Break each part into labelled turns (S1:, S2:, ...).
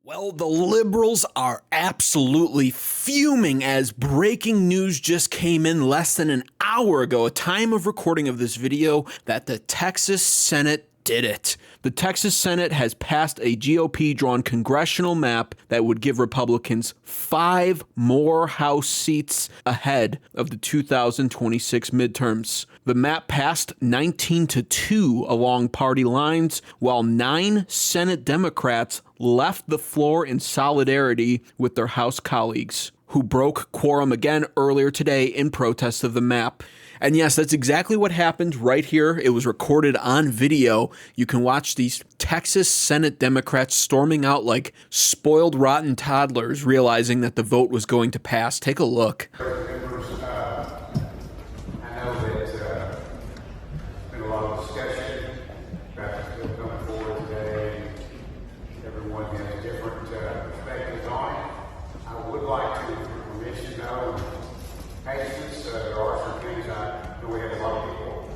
S1: Well, the liberals are absolutely fuming as breaking news just came in less than an hour ago, a time of recording of this video, that the Texas Senate did it. The Texas Senate has passed a GOP-drawn congressional map that would give Republicans 5 more House seats ahead of the 2026 midterms. The map passed 19-2 along party lines, while 9 Senate Democrats left the floor in solidarity with their House colleagues, who broke quorum again earlier today in protest of the map. And yes, that's exactly what happened right here. It was recorded on video. You can watch these Texas Senate Democrats storming out like spoiled, rotten toddlers, realizing that the vote was going to pass. Take a look.
S2: I know that there's been a lot of discussion about this bill coming forward today. Everyone has different perspectives on it. I would like to, for permission, though, patience. There are some things I know we have a lot of people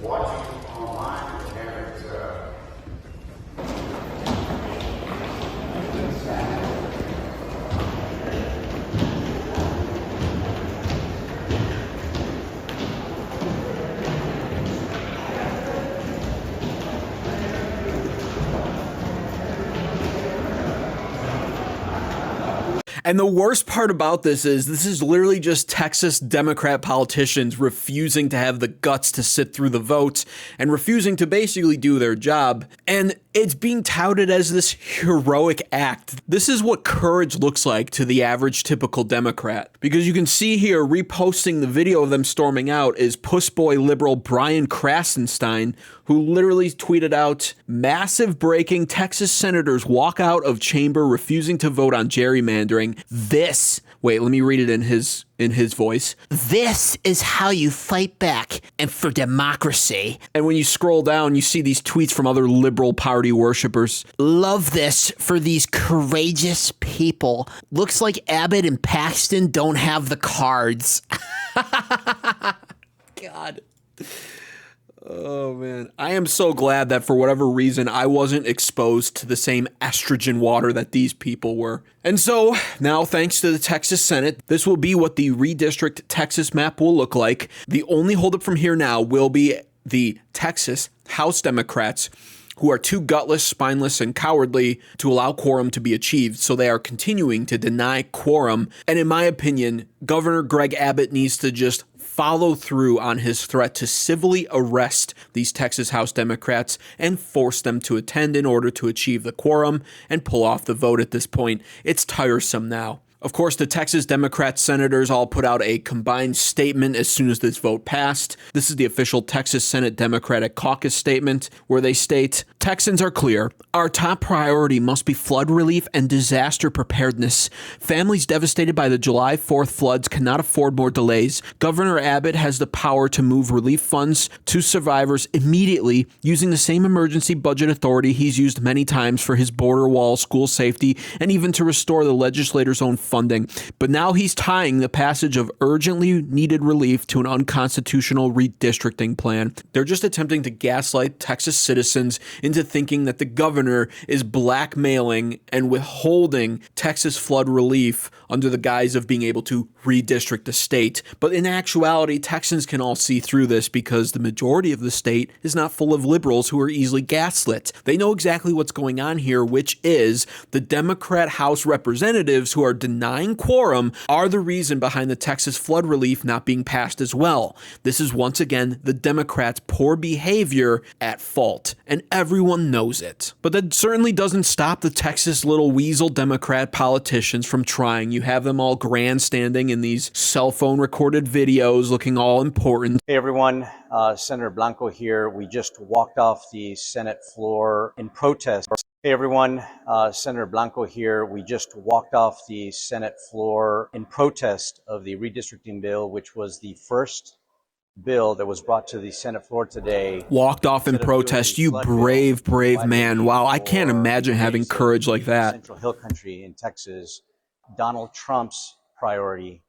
S2: watching online that haven't
S1: And the worst part about this is literally just Texas Democrat politicians refusing to have the guts to sit through the votes and refusing to basically do their job. And it's being touted as this heroic act. This is what courage looks like to the average typical Democrat. Because you can see here, reposting the video of them storming out is Puss Boy liberal Brian Krasenstein, who literally tweeted out, "Massive breaking, Texas senators walk out of chamber refusing to vote on gerrymandering. Wait, let me read it in his voice. This is how you fight back and for democracy." And when you scroll down, you see these tweets from other liberal party worshippers. "Love this for these courageous people. Looks like Abbott and Paxton don't have the cards." God. Oh, man. I am so glad that for whatever reason, I wasn't exposed to the same estrogen water that these people were. And so, now thanks to the Texas Senate, this will be what the redistrict Texas map will look like. The only holdup from here now will be the Texas House Democrats, who are too gutless, spineless, and cowardly to allow quorum to be achieved, so they are continuing to deny quorum. And in my opinion, Governor Greg Abbott needs to just follow through on his threat to civilly arrest these Texas House Democrats and force them to attend in order to achieve the quorum and pull off the vote at this point. It's tiresome now. Of course, the Texas Democrat senators all put out a combined statement as soon as this vote passed. This is the official Texas Senate Democratic Caucus statement, where they state, "Texans are clear. Our top priority must be flood relief and disaster preparedness. Families devastated by the July 4th floods cannot afford more delays. Governor Abbott has the power to move relief funds to survivors immediately using the same emergency budget authority he's used many times for his border wall, school safety, and even to restore the legislator's own funding. But now he's tying the passage of urgently needed relief to an unconstitutional redistricting plan." They're just attempting to gaslight Texas citizens into thinking that the governor is blackmailing and withholding Texas flood relief under the guise of being able to redistrict the state. But in actuality, Texans can all see through this because the majority of the state is not full of liberals who are easily gaslit. They know exactly what's going on here, which is the Democrat House representatives who are denying quorum are the reason behind the Texas flood relief not being passed as well. This is once again the Democrats' poor behavior at fault, and everyone knows it. But that certainly doesn't stop the Texas little weasel Democrat politicians from trying. You have them all grandstanding in these cell phone recorded videos looking all important.
S3: Hey everyone, Senator Blanco here. We just walked off the Senate floor in protest. Hey everyone, Senator Blanco here. We just walked off the Senate floor in protest of the redistricting bill, which was the first bill that was brought to the Senate floor today.
S1: Walked off in protest, you brave man. Wow, I can't imagine having courage like that.
S3: Central Hill Country in Texas, Donald Trump's priority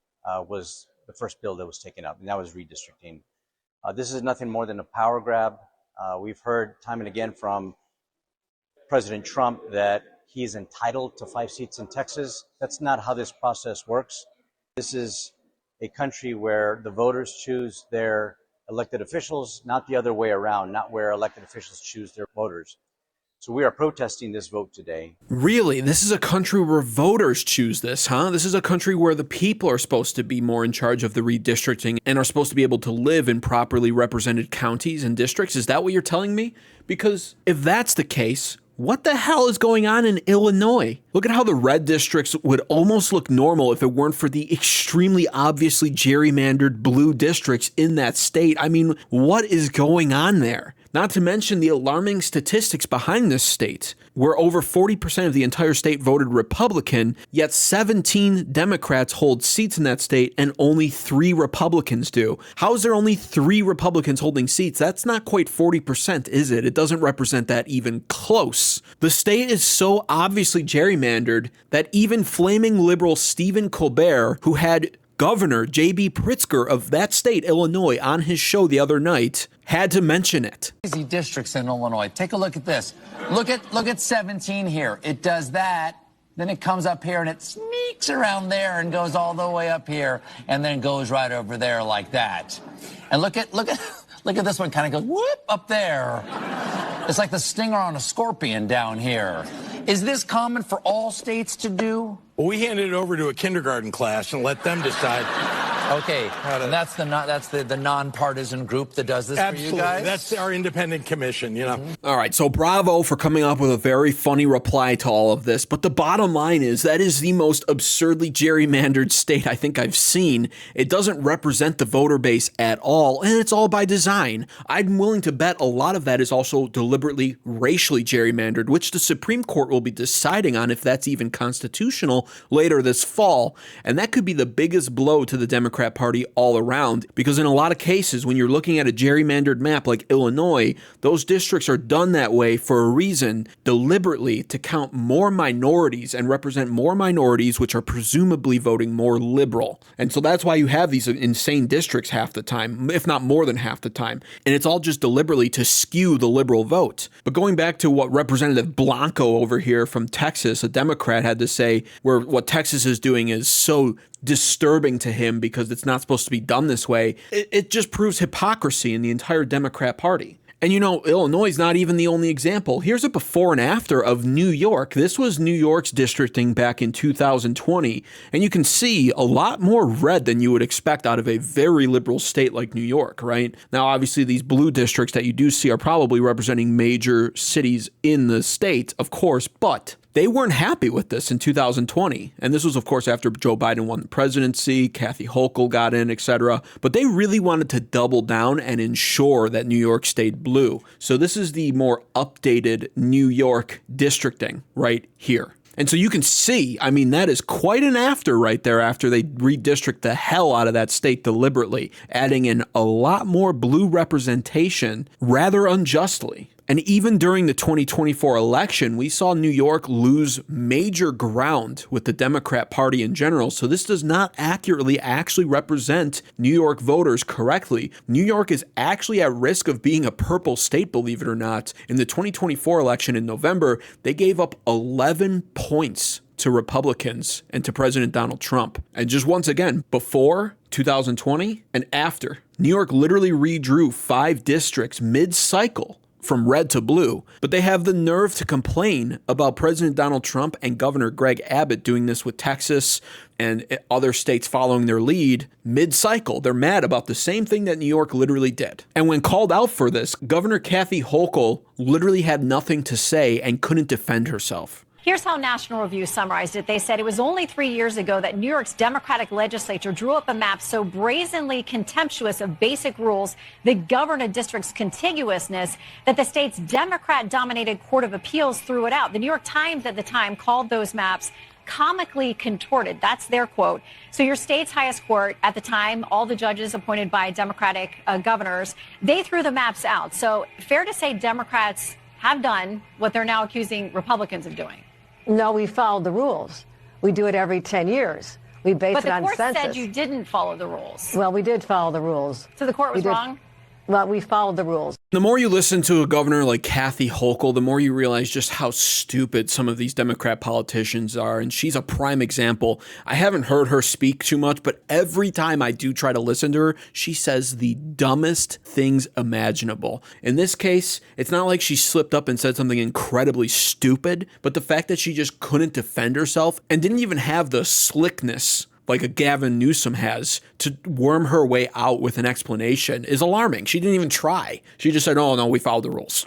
S3: was the first bill that was taken up, and that was redistricting. This is nothing more than a power grab. We've heard time and again from President Trump that he is entitled to 5 seats in Texas. That's not how this process works. This is a country where the voters choose their elected officials, not the other way around, not where elected officials choose their voters. So we are protesting this vote today.
S1: Really? This is a country where voters choose this, huh? This is a country where the people are supposed to be more in charge of the redistricting and are supposed to be able to live in properly represented counties and districts? Is that what you're telling me? Because if that's the case, what the hell is going on in Illinois? Look at how the red districts would almost look normal if it weren't for the extremely obviously gerrymandered blue districts in that state. I mean, what is going on there? Not to mention the alarming statistics behind this state, where over 40% of the entire state voted Republican, yet 17 Democrats hold seats in that state and only 3 Republicans do. How is there only 3 Republicans holding seats? That's not quite 40%, is it? It doesn't represent that even close. The state is so obviously gerrymandered that even flaming liberal Stephen Colbert, who had Governor J.B. Pritzker of that state, Illinois, on his show the other night, had to mention it.
S4: Crazy districts in Illinois. Take a look at this. Look at 17 here. It does that, then it comes up here and it sneaks around there and goes all the way up here and then goes right over there like that. And look at this one, kind of goes whoop up there. It's like the stinger on a scorpion down here. Is this common for all states to do?
S5: Well, we handed it over to a kindergarten class and let them decide.
S4: Okay, and that's the nonpartisan group that does this
S5: Absolutely.
S4: For you guys?
S5: That's our independent commission, you know.
S1: All right, so bravo for coming up with a very funny reply to all of this. But the bottom line is that is the most absurdly gerrymandered state I think I've seen. It doesn't represent the voter base at all, and it's all by design. I'm willing to bet a lot of that is also deliberately racially gerrymandered, which the Supreme Court will be deciding on if that's even constitutional later this fall. And that could be the biggest blow to the Democrat Party all around, because in a lot of cases, when you're looking at a gerrymandered map like Illinois, those districts are done that way for a reason, deliberately to count more minorities and represent more minorities, which are presumably voting more liberal. And so that's why you have these insane districts half the time, if not more than half the time. And it's all just deliberately to skew the liberal vote. But going back to what Representative Blanco over here from Texas, a Democrat, had to say, where what Texas is doing is so disturbing to him because it's not supposed to be done this way, it just proves hypocrisy in the entire Democrat Party. And you know, Illinois is not even the only example. Here's a before and after of New York. This was New York's districting back in 2020, and you can see a lot more red than you would expect out of a very liberal state like New York, right? Now, obviously, these blue districts that you do see are probably representing major cities in the state, of course, but they weren't happy with this in 2020. And this was, of course, after Joe Biden won the presidency, Kathy Hochul got in, etc. But they really wanted to double down and ensure that New York stayed blue. So this is the more updated New York districting right here. And so you can see, I mean, that is quite an after right there after they redistrict the hell out of that state deliberately, adding in a lot more blue representation rather unjustly. And even during the 2024 election, we saw New York lose major ground with the Democrat Party in general. So this does not accurately actually represent New York voters correctly. New York is actually at risk of being a purple state, believe it or not. In the 2024 election in November, they gave up 11 points to Republicans and to President Donald Trump. And just once again, before 2020 and after, New York literally redrew 5 districts mid-cycle from red to blue, but they have the nerve to complain about President Donald Trump and Governor Greg Abbott doing this with Texas and other states following their lead mid-cycle. They're mad about the same thing that New York literally did. And when called out for this, Governor Kathy Hochul literally had nothing to say and couldn't defend herself.
S6: Here's how National Review summarized it. They said it was only 3 years ago that New York's Democratic legislature drew up a map so brazenly contemptuous of basic rules that govern a district's contiguousness that the state's Democrat-dominated Court of Appeals threw it out. The New York Times at the time called those maps comically contorted. That's their quote. So your state's highest court at the time, all the judges appointed by Democratic governors, they threw the maps out. So fair to say Democrats have done what they're now accusing Republicans of doing.
S7: No, we followed the rules. We do it every 10 years. We base it on census.
S6: But the court said you didn't follow the rules.
S7: Well, we did follow the rules.
S6: So the court was wrong?
S7: Well, we followed the rules.
S1: The more you listen to a governor like Kathy Hochul, the more you realize just how stupid some of these Democrat politicians are, and she's a prime example. I haven't heard her speak too much, but every time I do try to listen to her, she says the dumbest things imaginable. In this case, it's not like she slipped up and said something incredibly stupid, but the fact that she just couldn't defend herself and didn't even have the slickness like a Gavin Newsom has to worm her way out with an explanation is alarming. She didn't even try. She just said, oh, no, we followed the rules.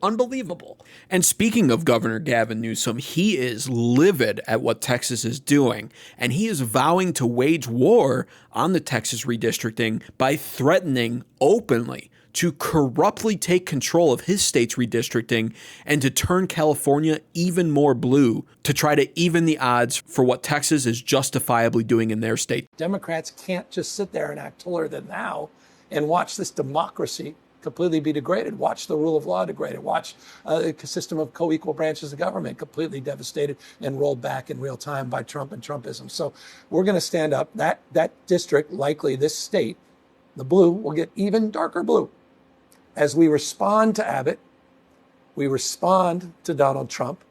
S1: Unbelievable. And speaking of Governor Gavin Newsom, he is livid at what Texas is doing, and he is vowing to wage war on the Texas redistricting by threatening openly to corruptly take control of his state's redistricting and to turn California even more blue to try to even the odds for what Texas is justifiably doing in their state.
S8: Democrats can't just sit there and act holier than thou and watch this democracy completely be degraded, watch the rule of law degraded, watch a system of co-equal branches of government completely devastated and rolled back in real time by Trump and Trumpism. So we're going to stand up. That district, likely this state, the blue, will get even darker blue. As we respond to Abbott, we respond to Donald Trump,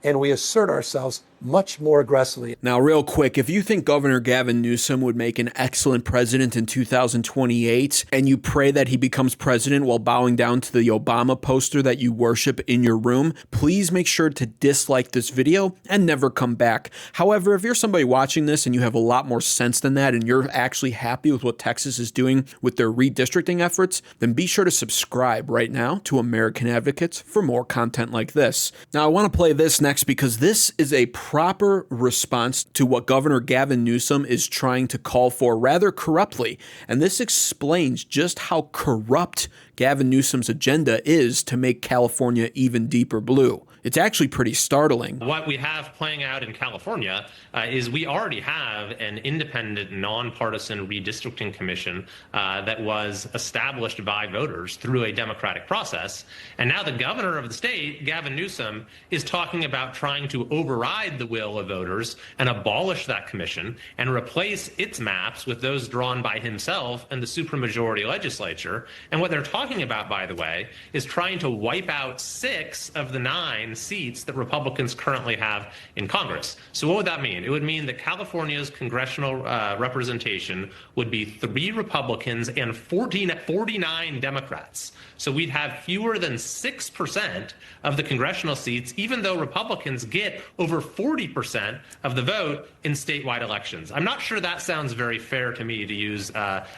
S8: and we assert ourselves much more aggressively.
S1: Now, real quick, if you think Governor Gavin Newsom would make an excellent president in 2028, and you pray that he becomes president while bowing down to the Obama poster that you worship in your room, please make sure to dislike this video and never come back. However, if you're somebody watching this and you have a lot more sense than that, and you're actually happy with what Texas is doing with their redistricting efforts, then be sure to subscribe right now to American Advocates for more content like this. Now, I want to play this next because this is a proper response to what Governor Gavin Newsom is trying to call for rather corruptly. And this explains just how corrupt Gavin Newsom's agenda is to make California even deeper blue. It's actually pretty startling.
S9: What we have playing out in California is we already have an independent, nonpartisan redistricting commission that was established by voters through a democratic process. And now the governor of the state, Gavin Newsom, is talking about trying to override the will of voters and abolish that commission and replace its maps with those drawn by himself and the supermajority legislature. And what they're talking about, by the way, is trying to wipe out 6 of the 9 seats that Republicans currently have in Congress. So what would that mean? It would mean that California's congressional representation would be 3 Republicans and 49 Democrats. So we'd have fewer than 6% of the congressional seats, even though Republicans get over 40% of the vote in statewide elections. I'm not sure that sounds very fair to me, to use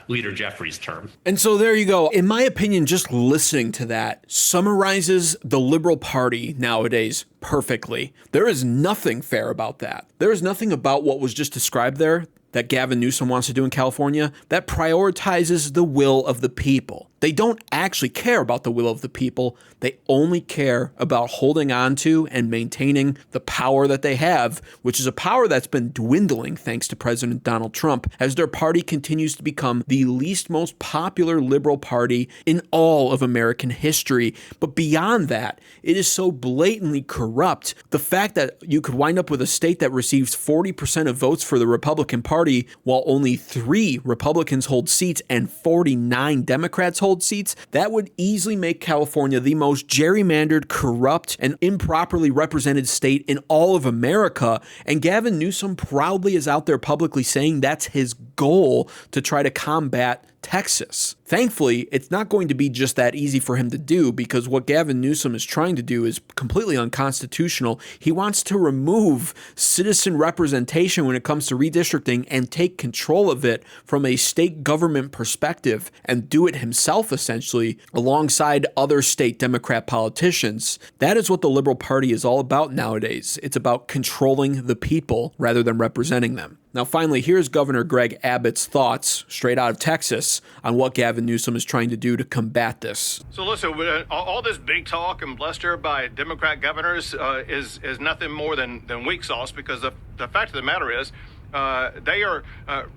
S9: Leader Jeffries' term.
S1: And so there you go. In my opinion, just listening to that summarizes the Liberal Party nowadays perfectly. There is nothing fair about that. There is nothing about what was just described there that Gavin Newsom wants to do in California that prioritizes the will of the people. They don't actually care about the will of the people. They only care about holding on to and maintaining the power that they have, which is a power that's been dwindling thanks to President Donald Trump, as their party continues to become the least most popular liberal party in all of American history. But beyond that, it is so blatantly corrupt. The fact that you could wind up with a state that receives 40% of votes for the Republican Party while only 3 Republicans hold seats and 49 Democrats hold seats, that would easily make California the most gerrymandered, corrupt, and improperly represented state in all of America. And Gavin Newsom proudly is out there publicly saying that's his goal to try to combat Texas. Thankfully, it's not going to be just that easy for him to do, because what Gavin Newsom is trying to do is completely unconstitutional. He wants to remove citizen representation when it comes to redistricting and take control of it from a state government perspective and do it himself, essentially, alongside other state Democrat politicians. That is what the Liberal Party is all about nowadays. It's about controlling the people rather than representing them. Now, finally, here's Governor Greg Abbott's thoughts, straight out of Texas, on what Gavin Newsom is trying to do to combat this.
S10: So listen, all this big talk and bluster by Democrat governors is nothing more than weak sauce, because the fact of the matter is they are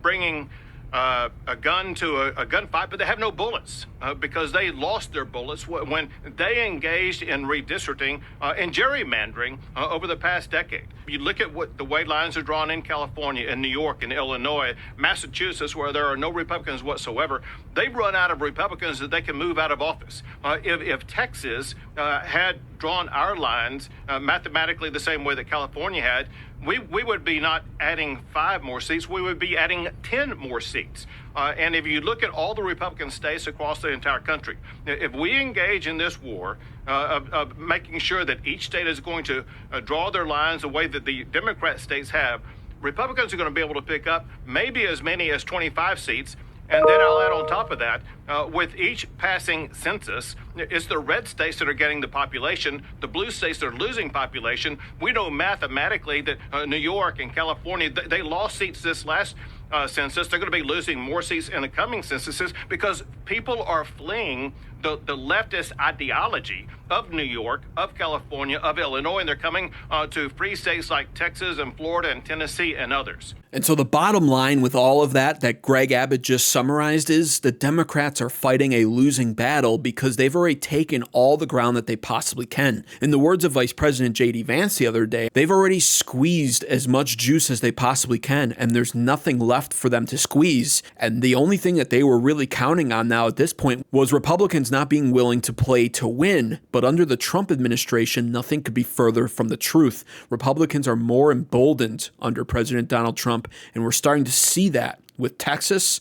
S10: bringing a gun to a gunfight, but they have no bullets because they lost their bullets when they engaged in redistricting and gerrymandering over the past decade. You look at what the way lines are drawn in California, in New York, in Illinois, Massachusetts, where there are no Republicans whatsoever. They've run out of Republicans that they can move out of office. If Texas had drawn our lines mathematically the same way that California had, we would be not adding 5 more seats, we would be adding 10 more seats. And if you look at all the Republican states across the entire country, if we engage in this war of making sure that each state is going to draw their lines the way that the Democrat states have, Republicans are going to be able to pick up maybe as many as 25 seats. And then I'll add on top of that, with each passing census, it's the red states that are getting the population, the blue states that are losing population. We know mathematically that New York and California, they lost seats this last census. They're going to be losing more seats in the coming censuses because people are fleeing the leftist ideology of New York, of California, of Illinois, and they're coming to free states like Texas and Florida and Tennessee and others.
S1: And so the bottom line with all of that Greg Abbott just summarized is the Democrats are fighting a losing battle because they've already taken all the ground that they possibly can. In the words of Vice President J.D. Vance the other day, they've already squeezed as much juice as they possibly can, and there's nothing left for them to squeeze. And the only thing that they were really counting on now at this point was Republicans not being willing to play to win. But under the Trump administration, nothing could be further from the truth. Republicans are more emboldened under President Donald Trump, and we're starting to see that with Texas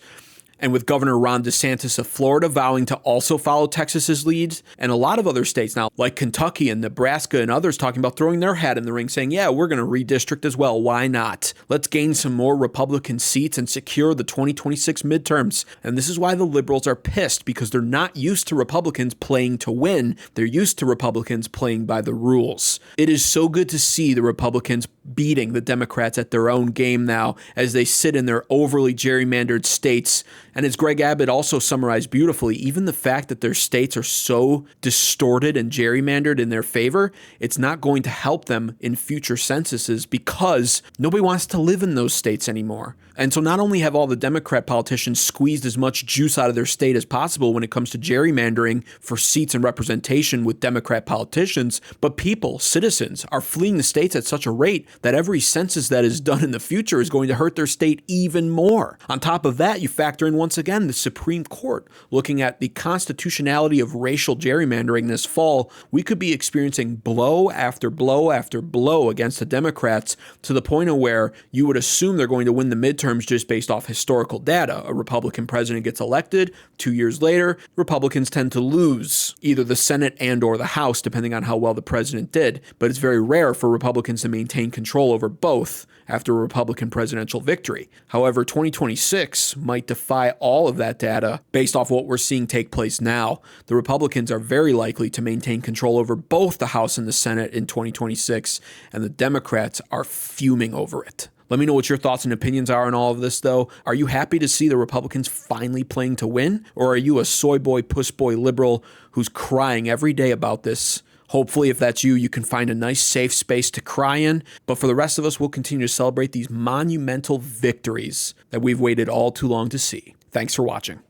S1: and with Governor Ron DeSantis of Florida vowing to also follow Texas's lead, and a lot of other states now, like Kentucky and Nebraska and others, talking about throwing their hat in the ring, saying, yeah, we're going to redistrict as well. Why not? Let's gain some more Republican seats and secure the 2026 midterms. And this is why the liberals are pissed, because they're not used to Republicans playing to win. They're used to Republicans playing by the rules. It is so good to see the Republicans beating the Democrats at their own game now as they sit in their overly gerrymandered states. And as Greg Abbott also summarized beautifully, even the fact that their states are so distorted and gerrymandered in their favor, it's not going to help them in future censuses because nobody wants to live in those states anymore. And so not only have all the Democrat politicians squeezed as much juice out of their state as possible when it comes to gerrymandering for seats and representation with Democrat politicians, but people, citizens, are fleeing the states at such a rate that every census that is done in the future is going to hurt their state even more. On top of that, you factor in once again the Supreme Court looking at the constitutionality of racial gerrymandering this fall. We could be experiencing blow after blow after blow against the Democrats to the point of where you would assume they're going to win the midterms just based off historical data. A Republican president gets elected, 2 years later, Republicans tend to lose either the Senate and or the House, depending on how well the president did. But it's very rare for Republicans to maintain control over both after a Republican presidential victory. However, 2026 might defy all of that data based off what we're seeing take place now. The Republicans are very likely to maintain control over both the House and the Senate in 2026, and the Democrats are fuming over it. Let me know what your thoughts and opinions are on all of this, though. Are you happy to see the Republicans finally playing to win? Or are you a soy boy, puss boy liberal who's crying every day about this? Hopefully, if that's you, you can find a nice, safe space to cry in. But for the rest of us, we'll continue to celebrate these monumental victories that we've waited all too long to see. Thanks for watching.